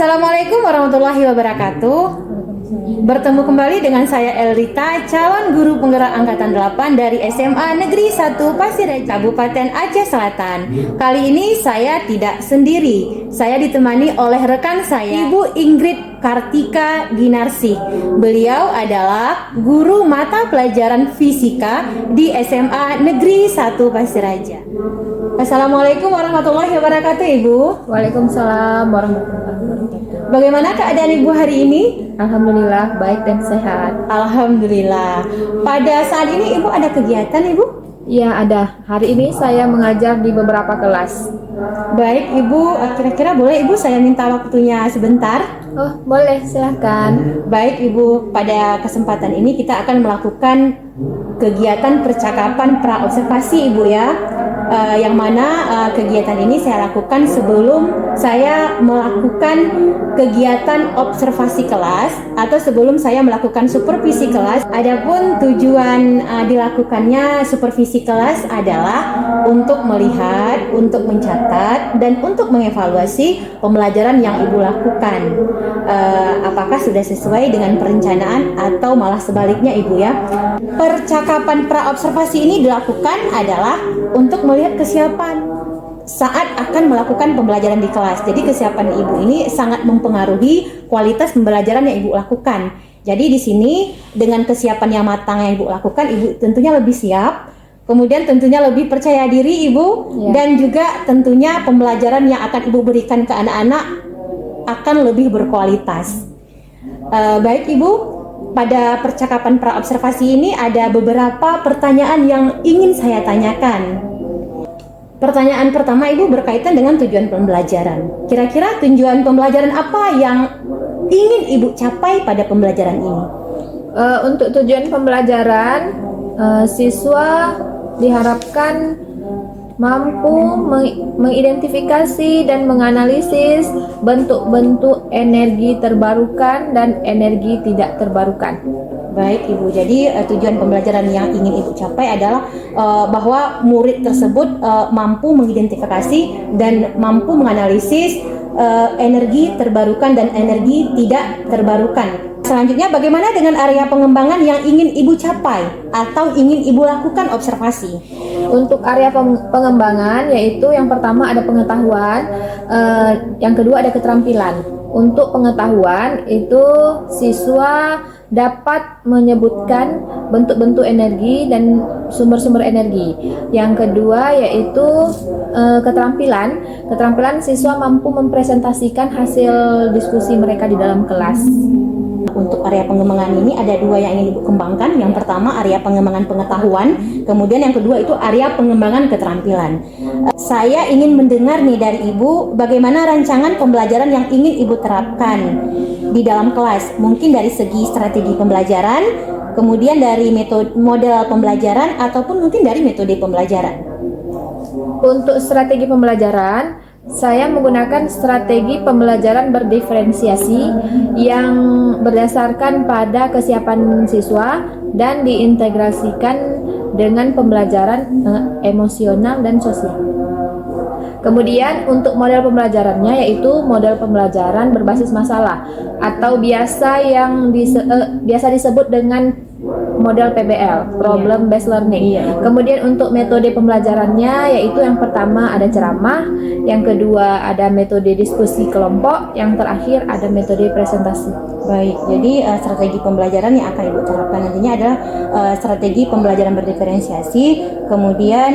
Assalamualaikum warahmatullahi wabarakatuh. Bertemu kembali dengan saya Elrita, calon guru penggerak angkatan 8 dari SMA Negeri 1 Pasir Ria, Kabupaten Aceh Selatan. Kali ini saya tidak sendiri. Saya ditemani oleh rekan saya, Ibu Ingrid Kartika Ginarsi. Beliau adalah guru mata pelajaran fisika di SMA Negeri 1 Pasir Ria. Assalamualaikum warahmatullahi wabarakatuh, Ibu. Waalaikumsalam warahmatullahi wabarakatuh. Bagaimana keadaan Ibu hari ini? Alhamdulillah baik dan sehat. Alhamdulillah. Pada saat ini Ibu ada kegiatan, Ibu? Ya, ada. Hari ini saya mengajar di beberapa kelas. Baik, Ibu. Kira-kira boleh Ibu saya minta waktunya sebentar? Oh, boleh, silahkan. Baik, Ibu. Pada kesempatan ini kita akan melakukan kegiatan percakapan praobservasi, Ibu ya. Yang mana kegiatan ini saya lakukan sebelum saya melakukan kegiatan observasi kelas atau sebelum saya melakukan supervisi kelas. Adapun tujuan dilakukannya supervisi kelas adalah untuk melihat, untuk mencatat, dan untuk mengevaluasi pembelajaran yang Ibu lakukan. Apakah sudah sesuai dengan perencanaan atau malah sebaliknya, Ibu ya. Percakapan praobservasi ini dilakukan adalah untuk melihat kesiapan saat akan melakukan pembelajaran di kelas. Jadi kesiapan Ibu ini sangat mempengaruhi kualitas pembelajaran yang Ibu lakukan. Jadi di sini dengan kesiapan yang matang yang Ibu lakukan, Ibu tentunya lebih siap. Kemudian tentunya lebih percaya diri Ibu, dan juga tentunya pembelajaran yang akan Ibu berikan ke anak-anak akan lebih berkualitas. Baik Ibu, pada percakapan praobservasi ini ada beberapa pertanyaan yang ingin saya tanyakan. Pertanyaan pertama Ibu berkaitan dengan tujuan pembelajaran. Kira-kira tujuan pembelajaran apa yang ingin Ibu capai pada pembelajaran ini? Untuk tujuan pembelajaran, siswa diharapkan mampu mengidentifikasi dan menganalisis bentuk-bentuk energi terbarukan dan energi tidak terbarukan. Baik Ibu, jadi tujuan pembelajaran yang ingin Ibu capai adalah bahwa murid tersebut mampu mengidentifikasi dan mampu menganalisis energi terbarukan dan energi tidak terbarukan. Selanjutnya, bagaimana dengan area pengembangan yang ingin Ibu capai atau ingin Ibu lakukan observasi? Untuk area pengembangan, yaitu yang pertama ada pengetahuan, yang kedua ada keterampilan. Untuk pengetahuan itu siswa dapat menyebutkan bentuk-bentuk energi dan sumber-sumber energi. Yang kedua yaitu keterampilan. Keterampilan siswa mampu mempresentasikan hasil diskusi mereka di dalam kelas. Untuk area pengembangan ini ada dua yang ingin Ibu kembangkan. Yang pertama area pengembangan pengetahuan, kemudian yang kedua itu area pengembangan keterampilan. Saya ingin mendengar nih dari Ibu bagaimana rancangan pembelajaran yang ingin Ibu terapkan di dalam kelas. Mungkin dari segi strategi pembelajaran, kemudian dari model pembelajaran, ataupun mungkin dari metode pembelajaran. Untuk strategi pembelajaran, saya menggunakan strategi pembelajaran berdiferensiasi yang berdasarkan pada kesiapan siswa dan diintegrasikan dengan pembelajaran emosional dan sosial. Kemudian untuk model pembelajarannya yaitu model pembelajaran berbasis masalah atau biasa disebut dengan model PBL, Problem Based Learning. Kemudian untuk metode pembelajarannya yaitu yang pertama ada ceramah, yang kedua ada metode diskusi kelompok, yang terakhir ada metode presentasi. Baik, jadi strategi pembelajaran yang akan Ibu terapkan nantinya adalah strategi pembelajaran berdiferensiasi, kemudian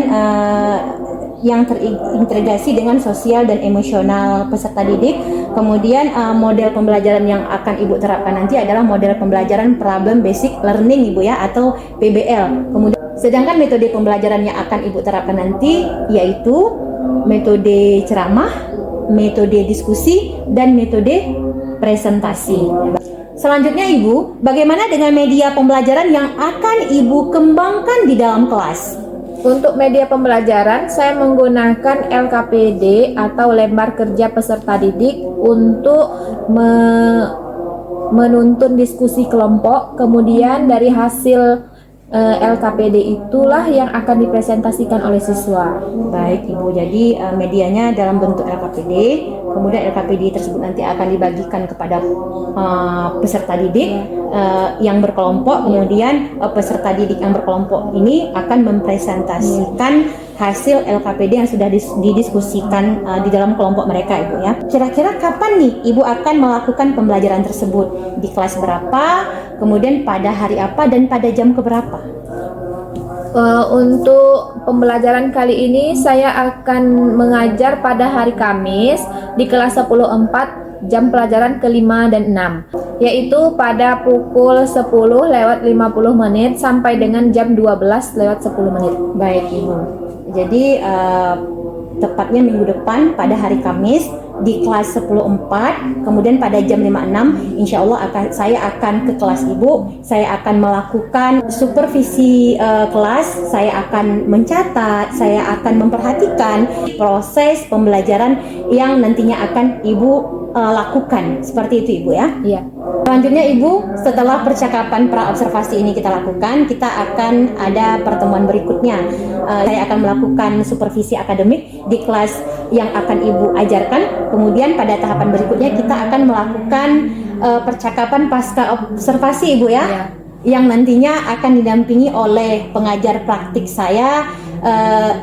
yang terintegrasi dengan sosial dan emosional peserta didik. Kemudian model pembelajaran yang akan Ibu terapkan nanti adalah model pembelajaran Problem Basic Learning Ibu ya, atau PBL. Kemudian sedangkan metode pembelajaran yang akan Ibu terapkan nanti yaitu metode ceramah, metode diskusi, dan metode presentasi. Selanjutnya Ibu, bagaimana dengan media pembelajaran yang akan Ibu kembangkan di dalam kelas? Untuk media pembelajaran, saya menggunakan LKPD atau lembar kerja peserta didik untuk menuntun diskusi kelompok. Kemudian dari hasil LKPD itulah yang akan dipresentasikan oleh siswa. Baik Ibu, jadi medianya dalam bentuk LKPD, kemudian LKPD tersebut nanti akan dibagikan kepada peserta didik yang berkelompok, kemudian peserta didik yang berkelompok ini akan mempresentasikan hasil LKPD yang sudah didiskusikan di dalam kelompok mereka Ibu ya. Kira-kira kapan nih Ibu akan melakukan pembelajaran tersebut? Di kelas berapa? Kemudian pada hari apa dan pada jam keberapa? Untuk pembelajaran kali ini saya akan mengajar pada hari Kamis di kelas 10.4 jam pelajaran ke-5 dan 6, yaitu pada pukul 10:50 sampai dengan jam 12:10. Baik Ibu. Jadi tepatnya minggu depan pada hari Kamis di kelas 10.4, kemudian pada jam 5.6 insya Allah saya akan ke kelas Ibu, saya akan melakukan supervisi kelas, saya akan mencatat, saya akan memperhatikan proses pembelajaran yang nantinya akan Ibu lakukan. Seperti itu Ibu ya. Iya. Selanjutnya Ibu, setelah percakapan pra-observasi ini kita lakukan, kita akan ada pertemuan berikutnya. Saya akan melakukan supervisi akademik di kelas yang akan Ibu ajarkan. Kemudian pada tahapan berikutnya kita akan melakukan percakapan pasca observasi Ibu ya. Iya. Yang nantinya akan didampingi oleh pengajar praktik saya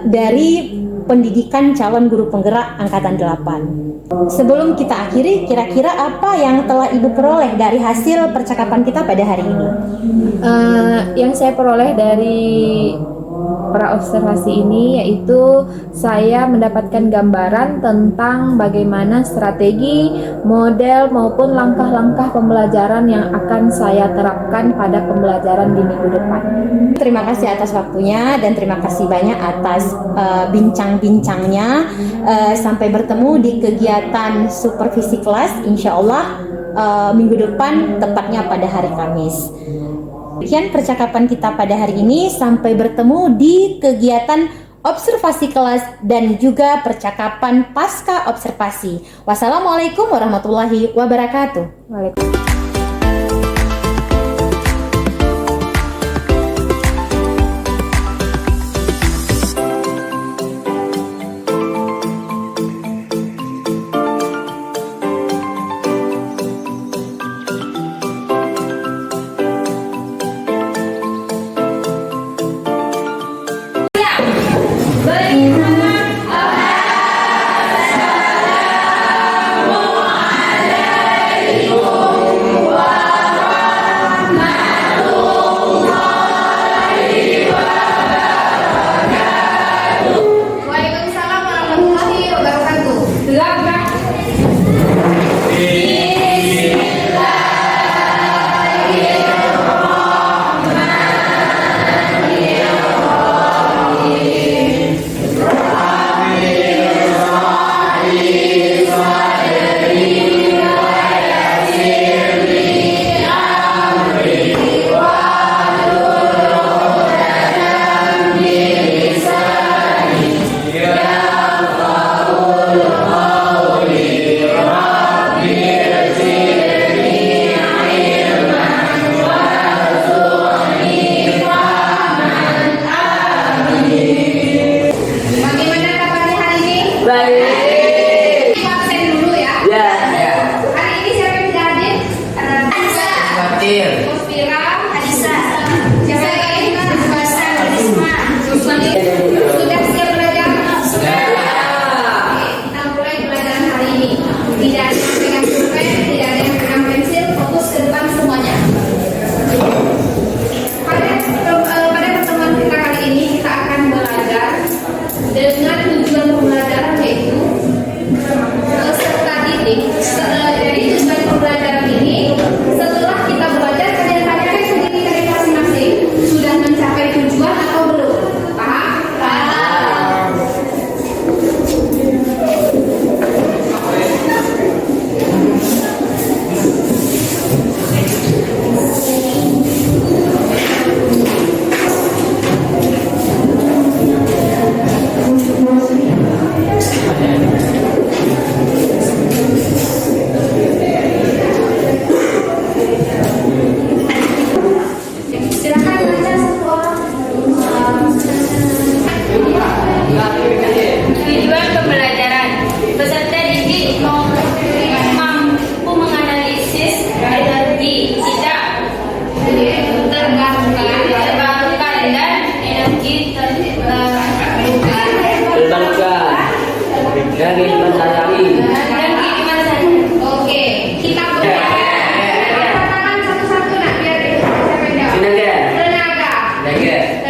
dari pendidikan calon guru penggerak angkatan 8. Sebelum kita akhiri, kira-kira apa yang telah Ibu peroleh dari hasil percakapan kita pada hari ini? Yang saya peroleh dari praobservasi ini yaitu saya mendapatkan gambaran tentang bagaimana strategi, model maupun langkah-langkah pembelajaran yang akan saya terapkan pada pembelajaran di minggu depan. Terima kasih atas waktunya dan terima kasih banyak atas bincang-bincangnya. Sampai bertemu di kegiatan supervisi kelas, insya Allah minggu depan, tepatnya pada hari Kamis. Demikian percakapan kita pada hari ini. Sampai bertemu di kegiatan observasi kelas dan juga percakapan pasca observasi. Wassalamualaikum warahmatullahi wabarakatuh. Waalaikumsalam.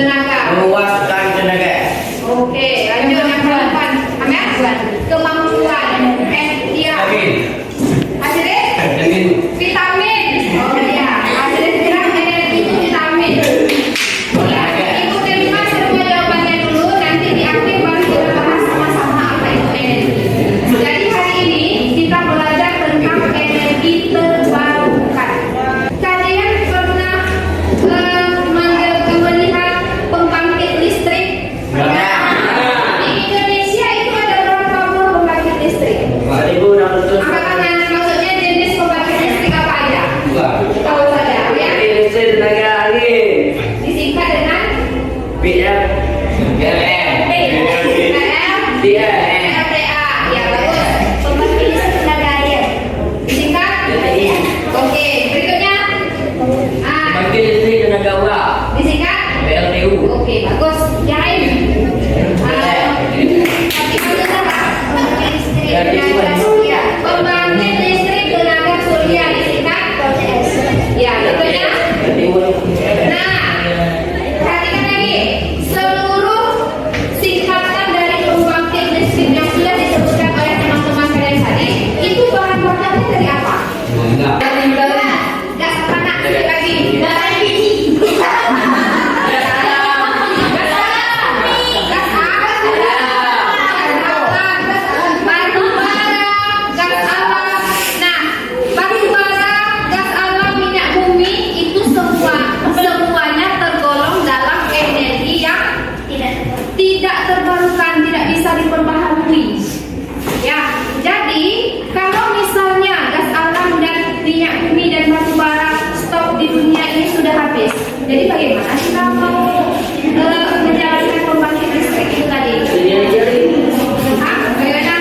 tenaga. Meluaskan tenaga. Oke, lanjut yang ke-8. Amel, kemampuan. Dia. Hasilnya? Vitamin. Oh iya, hasilnya bilang energi itu vitamin. Ya, ikutin mas semua jawabannya dulu, nanti di akhir baru kita bahas sama-sama apa itu energi. Jadi hari ini kita belajar tentang energi terbarukan. Kalian pernah melihat pembangkit listrik? Di Indonesia itu ada berapa buah pembangkit listrik? 1.600. Angkat maksudnya jenis pembangkit listrik apa aja? Tahu saja ya. Listrik tenaga angin. Disingkat dengan PM. PLN. PLTA. Ya bagus. Pembangkit listrik tenaga air. Disingkat? Oke, berikutnya. Bangkit listrik tenaga uap. Disingkat? PLTU. Oke, bagus. Yang lain? Tapi maksudnya apa? Pembangkit listrik tenaga surya. Pembangkit listrik tenaga surya disingkat? Ya, berikutnya. Nah, perhatikan lagi. Seluruh singkatan dari pembangkit listrik yang sudah disebutkan oleh teman-teman kalian tadi, itu bahan bakarnya dari apa? Gas panas sekali lagi. Gas LPG. Gas alam. Batu bara, gas alam. Nah, batu bara, gas alam, minyak bumi itu semuanya tergolong dalam energi yang tidak terbarukan, tidak bisa diperbaharui. Ya, jadi kalau misalnya gas alam dan minyak bumi dan batu bara stok di dunia ini sudah habis, jadi bagaimana kita mau menjalankan pembangkit listrik itu tadi? Hah? Bagaimana?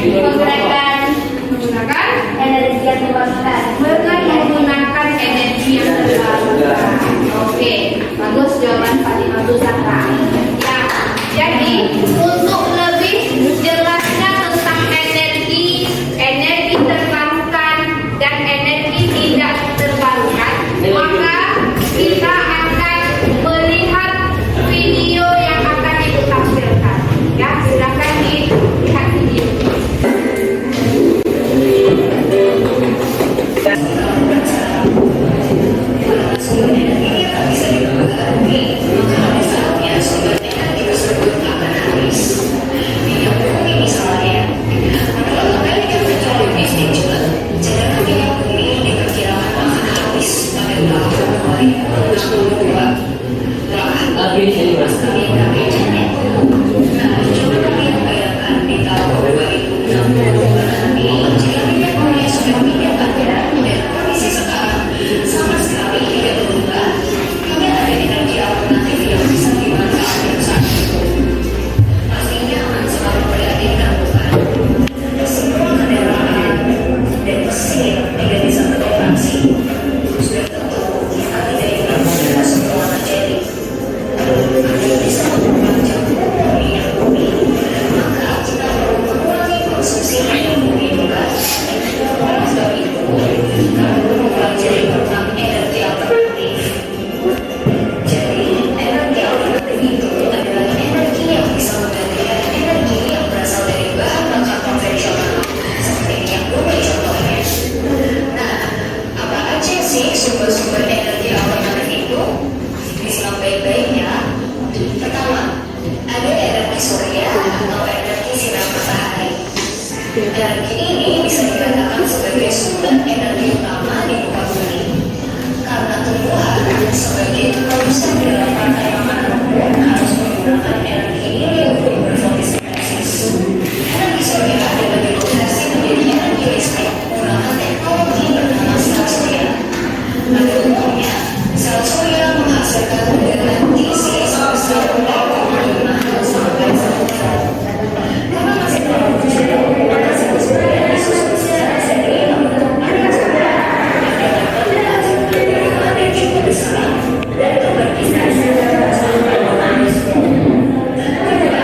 Dengan menggunakan energi yang terbarukan. Menggunakan energi yang terbarukan. Oke, bagus jawaban Fatimah Zahra. Ya, jadi untuk lebih jelasnya tentang energi terbarukan dan energi tidak terbarukan, maka kita akan melihat video yang akan ibu tampilkan. Ya, silakan dilihat video. Energi ini bisa dikatakan sebagai sumber energi utama di muka bumi. Karena tumbuhan sebagai produsen dalam rantai makanan harus menggunakan energi ini untuk berfotosintesis. Energi surya dapat dikonversi menjadi energi listrik menggunakan teknologi bernama sel surya. Pada umumnya, sel surya menghasilkan tegangan DC sebesar 4,5 sampai 1 volt. Karena masih terlalu sel surya disusun secara seiring dengan alias energi besar dan berkisar sekitar 1,5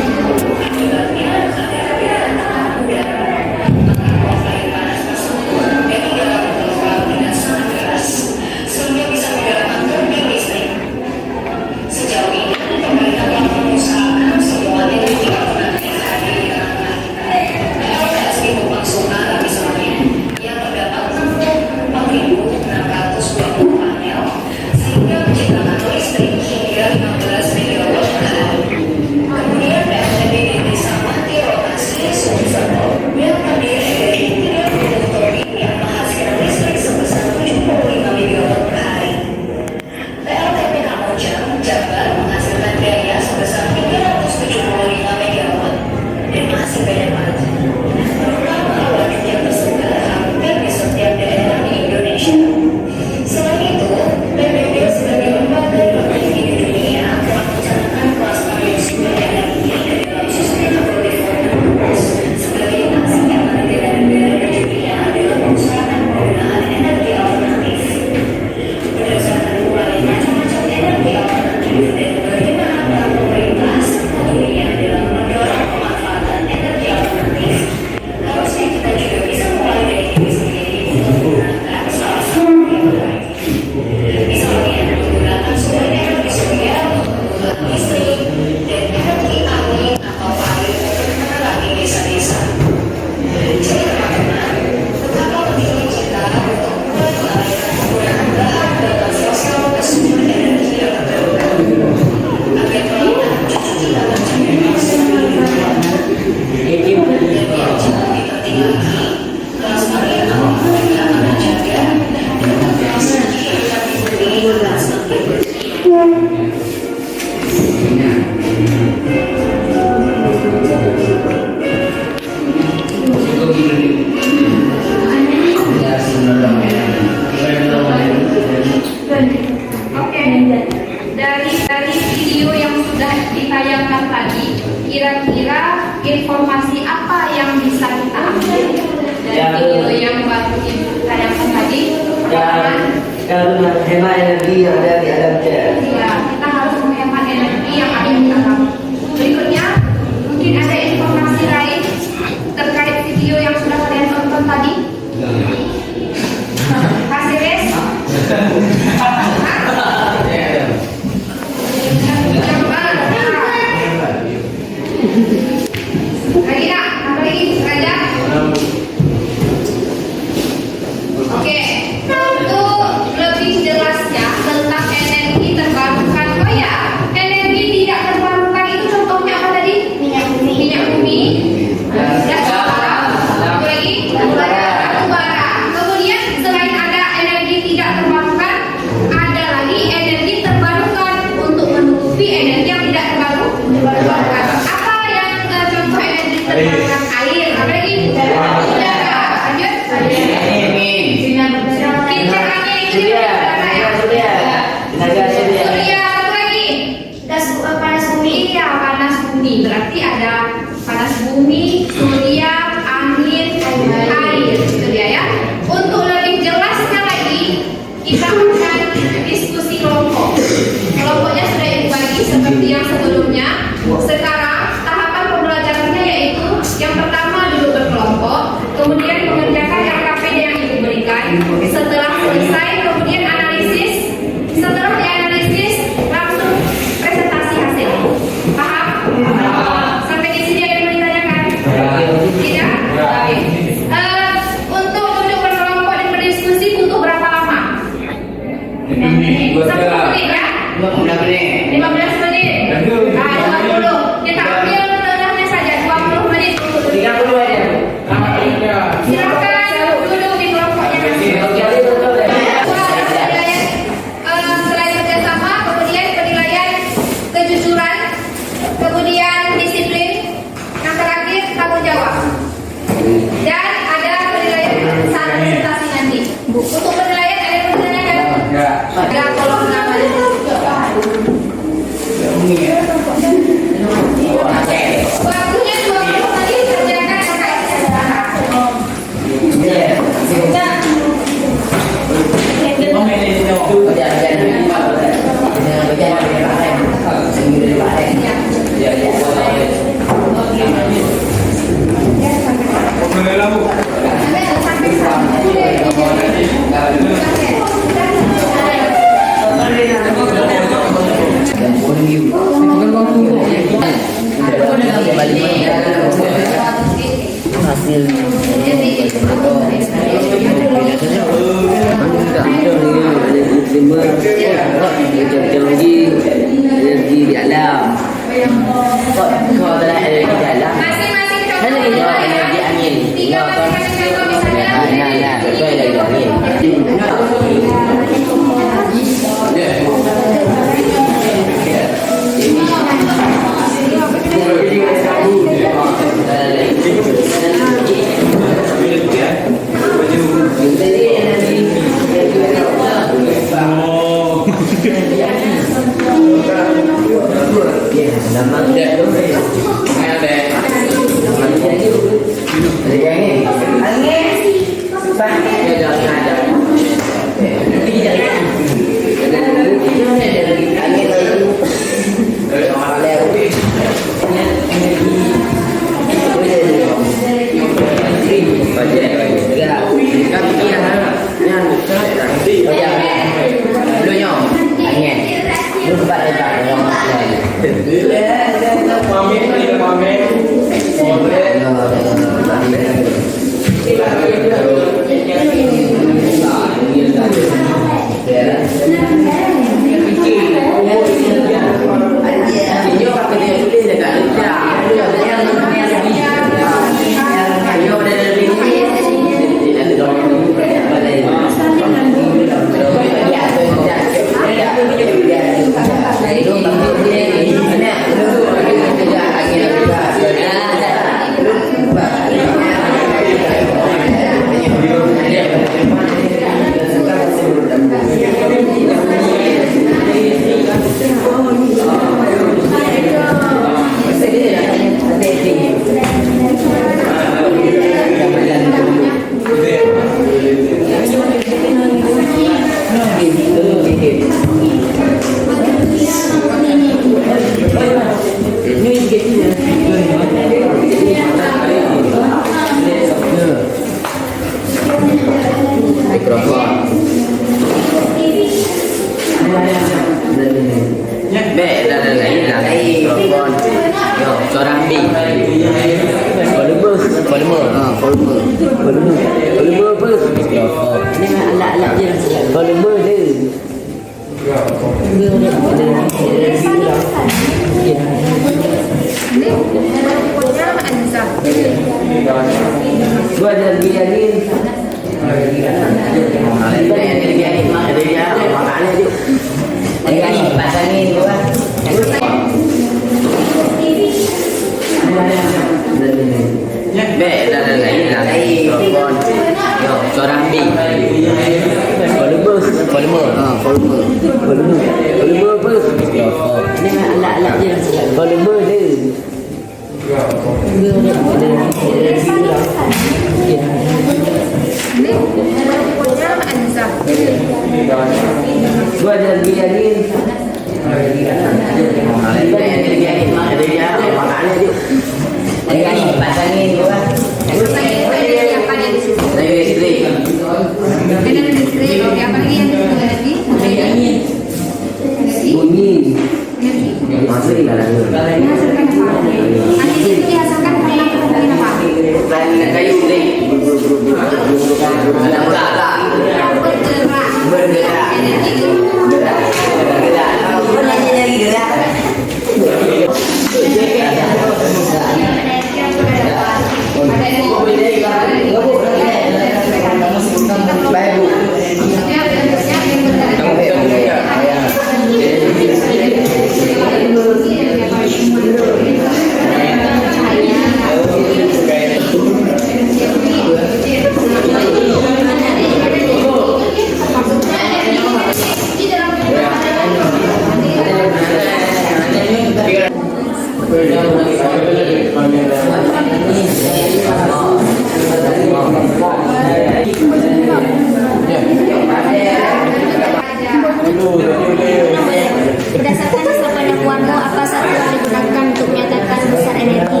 Berdasarkan hasil pendakwaan apa satu yang digunakan untuk menyatakan besar energi?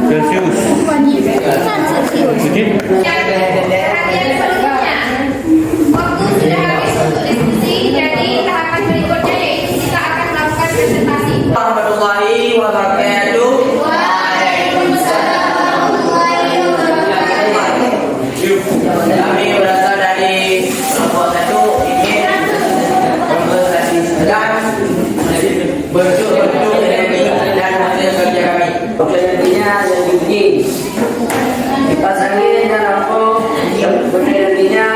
Celsius. Bukan Celsius. Perhatian selanjutnya. Waktu sudah habis untuk diskusi, jadi tahapan berikutnya yaitu kita akan melakukan presentasi. Warahmatullahi wabarakatuh. Kami berasal dari kelompok 1 ingin mempresentasi bentuk-bentuk energi dan hasil kerja kami. Energinya yang tinggi, kipas angin dan lampu, energinya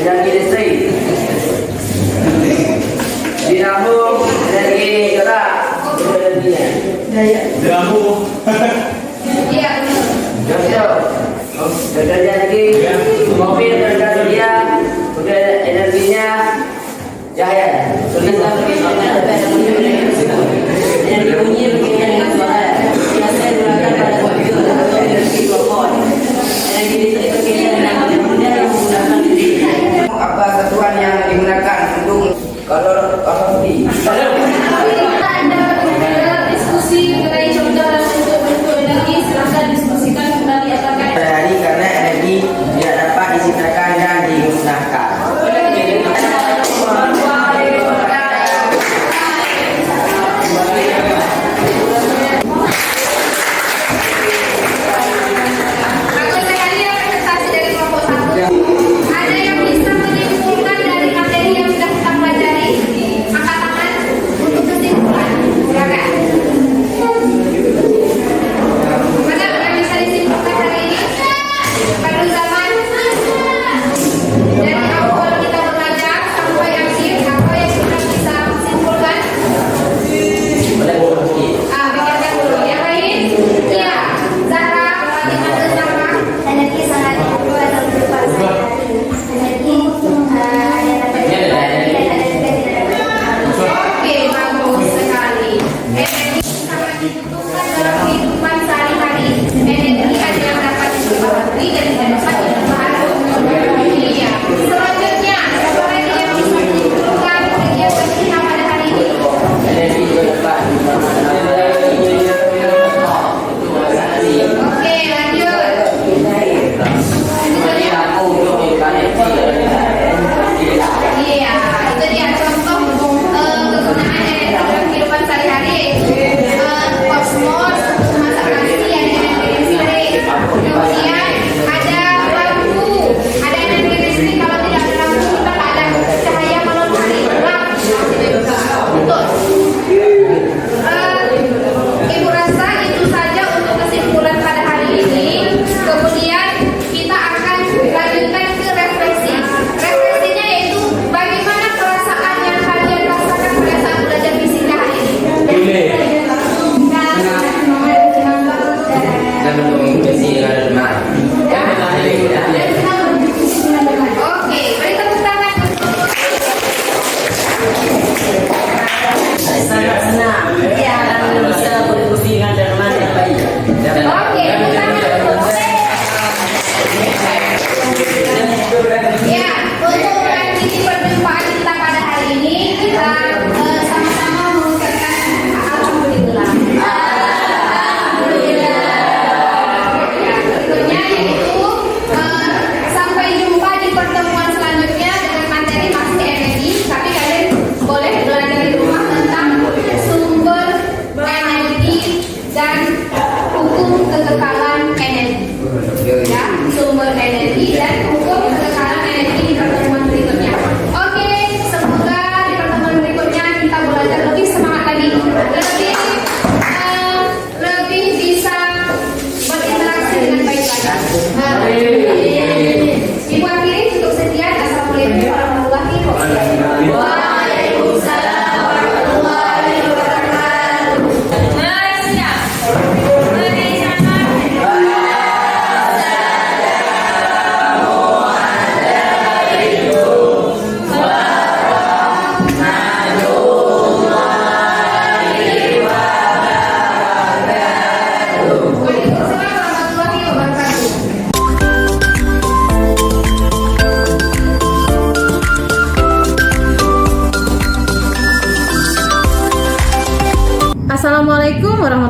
energi listrik, dinamo energi gerak, energinya. Dinamo. Iya, benar. Contoh, bekerja lagi, mobil tenaga surya,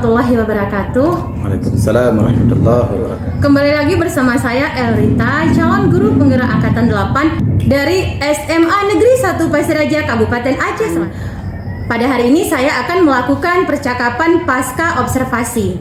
warahmatullahi wabarakatuh. Waalaikumsalam warahmatullahi wabarakatuh. Kembali lagi bersama saya Elrita, calon guru penggerak angkatan 8 dari SMA Negeri 1 Pasir Raja, Kabupaten Aceh Selatan. Pada hari ini saya akan melakukan percakapan pasca observasi.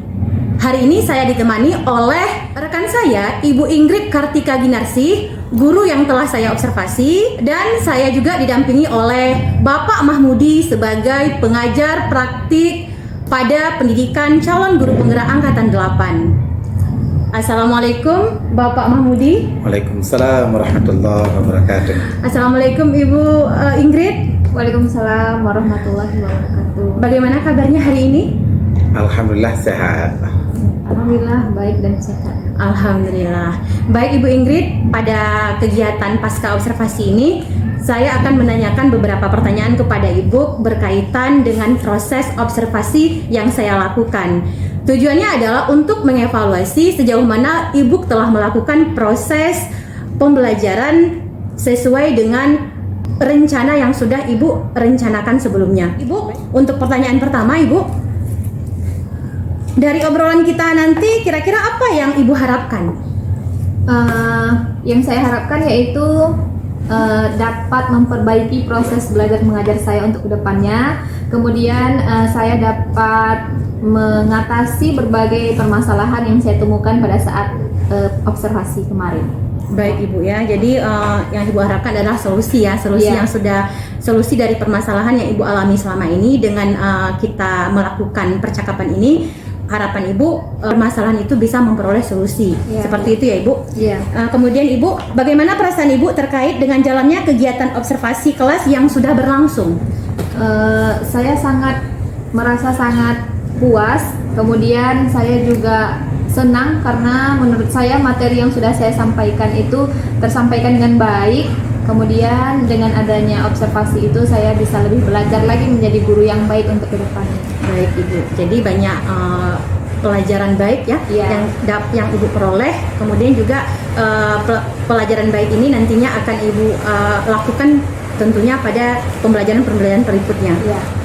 Hari ini saya ditemani oleh rekan saya, Ibu Ingrid Kartika Ginarsi, guru yang telah saya observasi, dan saya juga didampingi oleh Bapak Mahmudi sebagai pengajar praktik pada pendidikan calon guru penggerak angkatan 8. Assalamualaikum Bapak Mahmudi. Waalaikumsalam warahmatullahi wabarakatuh. Assalamualaikum Ibu Ingrid. Waalaikumsalam warahmatullahi wabarakatuh. Bagaimana kabarnya hari ini? Alhamdulillah sehat. Alhamdulillah baik dan sehat. Alhamdulillah. Baik Ibu Ingrid, pada kegiatan pasca observasi ini saya akan menanyakan beberapa pertanyaan kepada Ibu berkaitan dengan proses observasi yang saya lakukan. Tujuannya adalah untuk mengevaluasi sejauh mana Ibu telah melakukan proses pembelajaran sesuai dengan rencana yang sudah Ibu rencanakan sebelumnya. Ibu, untuk pertanyaan pertama Ibu, dari obrolan kita nanti kira-kira apa yang Ibu harapkan? Yang saya harapkan yaitu dapat memperbaiki proses belajar mengajar saya untuk kedepannya. Kemudian saya dapat mengatasi berbagai permasalahan yang saya temukan pada saat observasi kemarin. Baik Ibu ya, jadi yang Ibu harapkan adalah solusi ya, solusi dari permasalahan yang Ibu alami selama ini dengan kita melakukan percakapan ini. Harapan Ibu permasalahan itu bisa memperoleh solusi, seperti itu ya Ibu. Kemudian Ibu, bagaimana perasaan Ibu terkait dengan jalannya kegiatan observasi kelas yang sudah berlangsung? Saya merasa sangat puas. Kemudian saya juga senang karena menurut saya materi yang sudah saya sampaikan itu tersampaikan dengan baik. Kemudian dengan adanya observasi itu saya bisa lebih belajar lagi menjadi guru yang baik untuk kedepannya. Baik Ibu, jadi banyak pelajaran baik ya yang Ibu peroleh. Kemudian juga pelajaran baik ini nantinya akan Ibu lakukan tentunya pada pembelajaran berikutnya.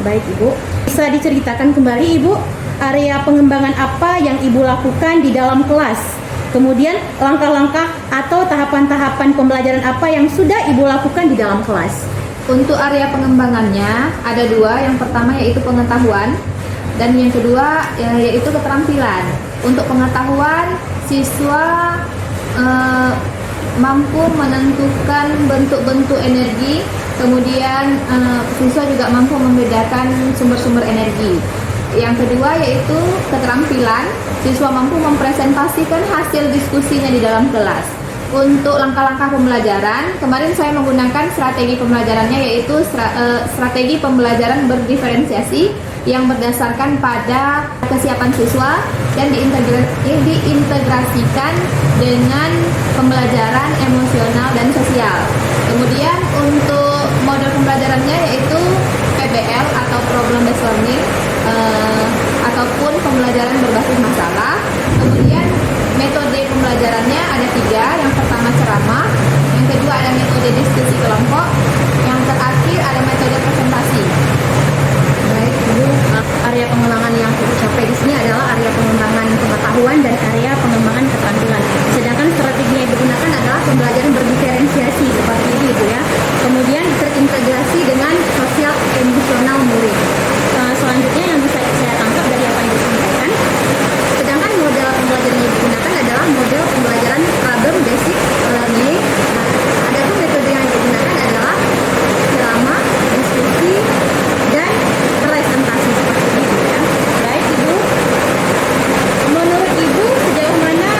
Baik Ibu, bisa diceritakan kembali Ibu area pengembangan apa yang Ibu lakukan di dalam kelas? Kemudian langkah-langkah atau tahapan-tahapan pembelajaran apa yang sudah Ibu lakukan di dalam kelas? Untuk area pengembangannya ada dua. Yang pertama yaitu pengetahuan, dan yang kedua yaitu keterampilan. Untuk pengetahuan, siswa mampu menentukan bentuk-bentuk energi. Kemudian siswa juga mampu membedakan sumber-sumber energi. Yang kedua yaitu keterampilan, siswa mampu mempresentasikan hasil diskusinya di dalam kelas. Untuk langkah-langkah pembelajaran, kemarin saya menggunakan strategi pembelajarannya yaitu strategi pembelajaran berdiferensiasi yang berdasarkan pada kesiapan siswa dan diintegrasikan dengan pembelajaran emosional dan sosial. Kemudian untuk model pembelajarannya yaitu PBL atau Problem Based Learning ataupun pembelajaran berbasis masalah. Kemudian metode pembelajarannya ada 3. Yang pertama ceramah, yang kedua ada metode diskusi kelompok, yang terakhir ada metode presentasi. Baik Ibu, area pengembangan yang Ibu capai di sini adalah area pengembangan pengetahuan dan area pengembangan keterampilan. Sedangkan strategi yang digunakan adalah pembelajaran berdiferensiasi seperti ini Ibu ya. Kemudian terintegrasi dengan sosial emosional murid. Selanjutnya yang bisa saya tangkap dari apa yang disampaikan, sedangkan model pembelajaran yang digunakan adalah model pembelajaran problem basic learning. Adapun metode yang digunakan adalah ceramah, diskusi, dan presentasi seperti itu ya. Baik Ibu, menurut Ibu sejauh mana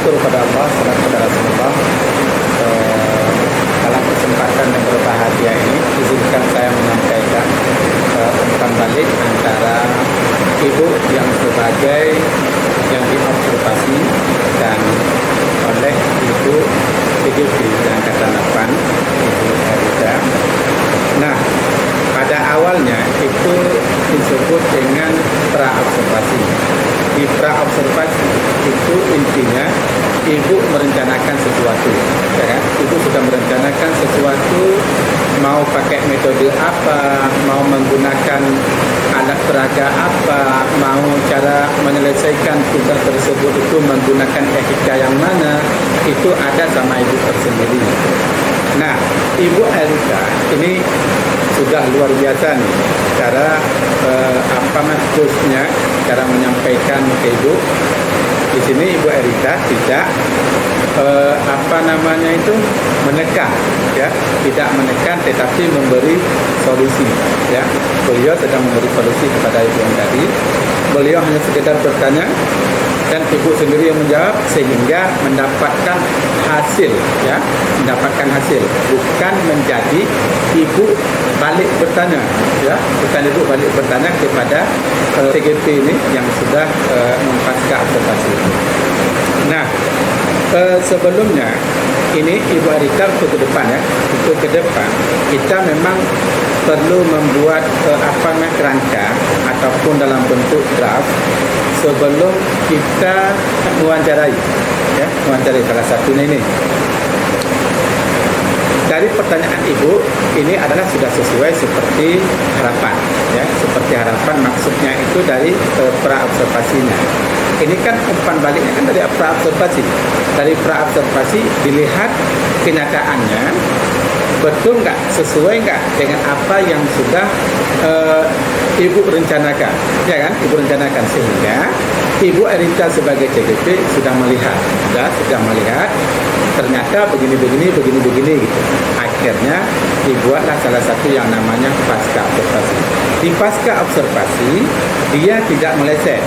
syukur kepada Allah, salam kepada Rasulullah. Dalam kesempatan yang berbahagia ini, izinkan saya menyampaikan umpan balik antara ibu yang sebagai yang diobservasi dan oleh ibu PGP yang kata 8, Ibu Erika. Nah, pada awalnya itu disebut dengan praobservasi. Di praobservasi itu intinya ibu merencanakan sesuatu, ya kan? Ibu sudah merencanakan sesuatu, mau pakai metode apa, mau menggunakan alat peraga apa, mau cara menyelesaikan tugas tersebut itu menggunakan etika yang mana, itu ada sama ibu tersendiri. Nah, Ibu Erika ini sudah luar biasa nih cara maksudnya cara menyampaikan ke ibu. Di sini Ibu Erika tidak menekan, ya, tidak menekan tetapi memberi solusi, ya. Beliau sedang memberi solusi kepada ibu yang tadi. Beliau hanya sekedar bertanya dan ibu sendiri yang menjawab sehingga mendapatkan hasil, ya, mendapatkan hasil, bukan menjadi ibu balik bertanya, ya, bukan ibu balik bertanya kepada TGP ini yang sudah mempasca observasi. Nah, sebelumnya ini Ibu Erika untuk ke depan, ya, untuk ke depan kita memang perlu membuat kerangka ataupun dalam bentuk draft sebelum kita mewawancarai, ya, mewawancarai salah satunya ini. Dari pertanyaan ibu ini adalah sudah sesuai seperti harapan, ya, seperti harapan maksudnya itu dari praobservasinya. Ini kan umpan baliknya kan dari praobservasi. Dari praobservasi dilihat kenyataannya betul nggak, sesuai nggak dengan apa yang sudah ibu rencanakan, ya kan? Ibu rencanakan sehingga Ibu Erika sebagai CGP sudah melihat ternyata begini gitu. Akhirnya dibuatlah salah satu yang namanya pasca observasi. Di pasca observasi dia tidak meleset,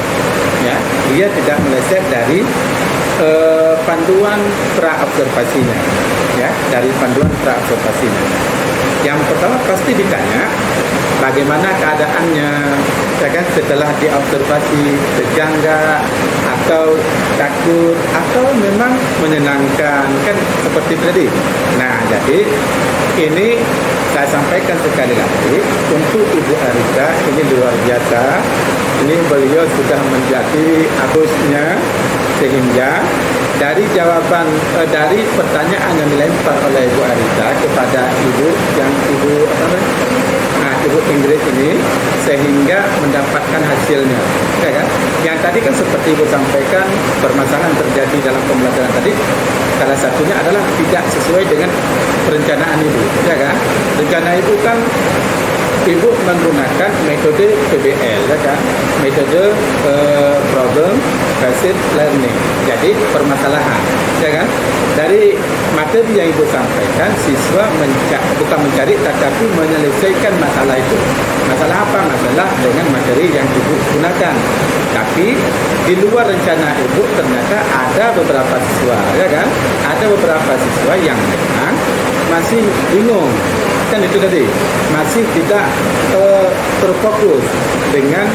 ya, dia tidak meleset dari panduan praobservasinya, ya, dari panduan praobservasinya. Yang pertama pasti ditanya bagaimana keadaannya, ya kan, setelah diobservasi, tegang nggak, atau takut, atau memang menyenangkan, kan seperti tadi. Nah, jadi ini saya sampaikan sekali lagi untuk Ibu Erika ini luar biasa. Ini beliau sudah menjadi agusnya sehingga dari jawaban dari pertanyaan yang dilempar oleh Ibu Erika kepada ibu yang Ibu Ingrid ini sehingga mendapatkan hasilnya, ya kan? Yang tadi kan seperti Ibu sampaikan permasalahan terjadi dalam pembelajaran tadi salah satunya adalah tidak sesuai dengan perencanaan ibu, ya kan? Rencana ibu kan ibu menggunakan metode PBL, ya kan? Metode problem based learning. Jadi permasalahan, ya kan? Dari materi yang ibu sampaikan, siswa bukan mencari tetapi menyelesaikan masalah itu. Masalah apa? Masalah dengan materi yang ibu gunakan. Tapi di luar rencana ibu ternyata ada beberapa siswa, ya kan? Ada beberapa siswa yang memang masih bingung, kan itu tadi, masih tidak terfokus dengan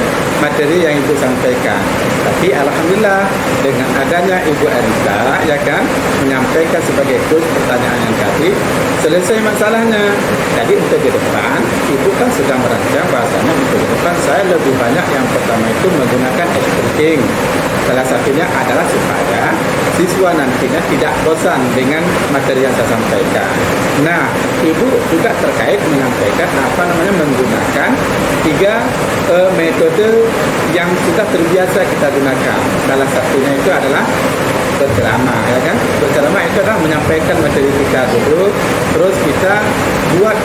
materi yang ibu sampaikan. Tapi alhamdulillah dengan adanya Ibu Erika, ya kan, menyampaikan sebagai coach pertanyaan yang tadi, selesai masalahnya. Jadi untuk ke depan ibu kan sedang merancang bahasanya untuk ke depan saya lebih banyak yang pertama itu menggunakan experting. Salah satunya adalah supaya siswa nantinya tidak bosan dengan materi yang saya sampaikan. Nah, ibu juga terkait menyampaikan menggunakan 3 metode yang sudah terbiasa kita gunakan. Salah satunya itu adalah berceramah, ya kan? Berceramah itu adalah menyampaikan materi kita dulu, terus kita buat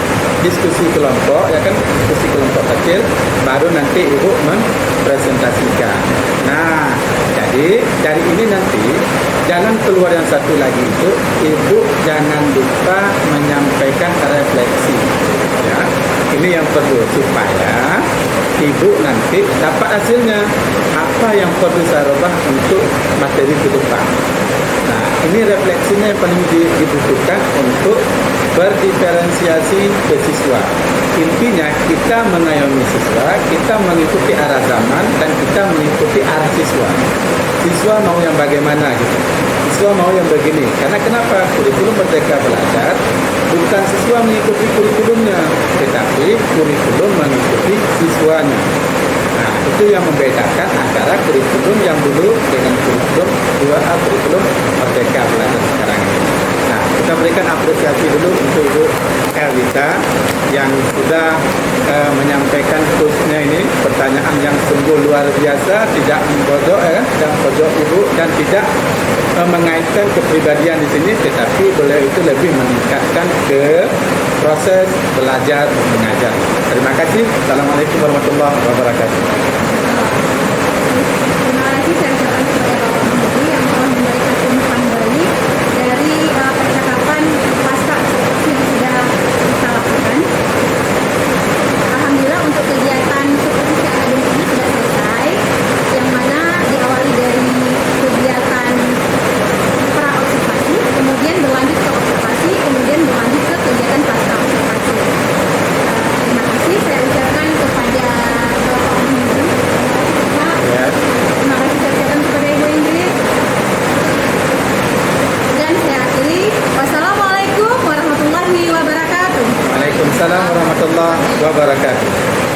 diskusi kelompok, ya kan? Diskusi kelompok kecil, baru nanti ibu mempresentasikan. Nah, jadi dari ini nanti jalan keluar yang satu lagi itu ibu jangan lupa menyampaikan refleksi, ya. Ini yang perlu supaya ibu nanti dapat hasilnya apa yang perlu saya ubah untuk materi ke depan. Nah, ini refleksinya yang paling dibutuhkan untuk berdiferensiasi ke siswa. Intinya kita mengayomi siswa, kita mengikuti arah zaman dan kita mengikuti arah siswa. Siswa mau yang bagaimana gitu. Siswa mau yang begini. Karena kenapa? Kurikulum Merdeka Belajar bukan siswa mengikuti kurikulumnya, tetapi kurikulum mengikuti siswanya. Nah, itu yang membedakan antara kurikulum yang dulu dengan kurikulum kurikulum Merdeka Belajar sekarang ini. Nah, kita berikan apresiasi dulu untuk Ibu Elvita yang sudah menyampaikan khususnya ini pertanyaan yang sungguh luar biasa, tidak mempojok dan pojok Ibu dan tidak mengaitkan kepribadian di sini, tetapi beliau itu lebih meningkatkan ke proses belajar mengajar. Terima kasih. Assalamualaikum warahmatullahi wabarakatuh. Terima kasih saya ucapkan kepada Bapak Menteri yang telah memberikan umpan balik dari percakapan pasca yang sudah kita lakukan. Alhamdulillah untuk kegiatan supervisi akademik ini sudah selesai, yang mana diawali dari kegiatan pra-observasi, kemudian berlanjut ke observasi, kemudian berlanjut ke kegiatan pasca observasi. Terima kasih saya ucapkan kepada Bapak Menteri. Terima kasih saya ucapkan kepada Ibu Ingrid. Dan saya akhiri. Wassalamualaikum warahmatullahi wabarakatuh. Waalaikumsalam warahmatullahi wabarakatuh.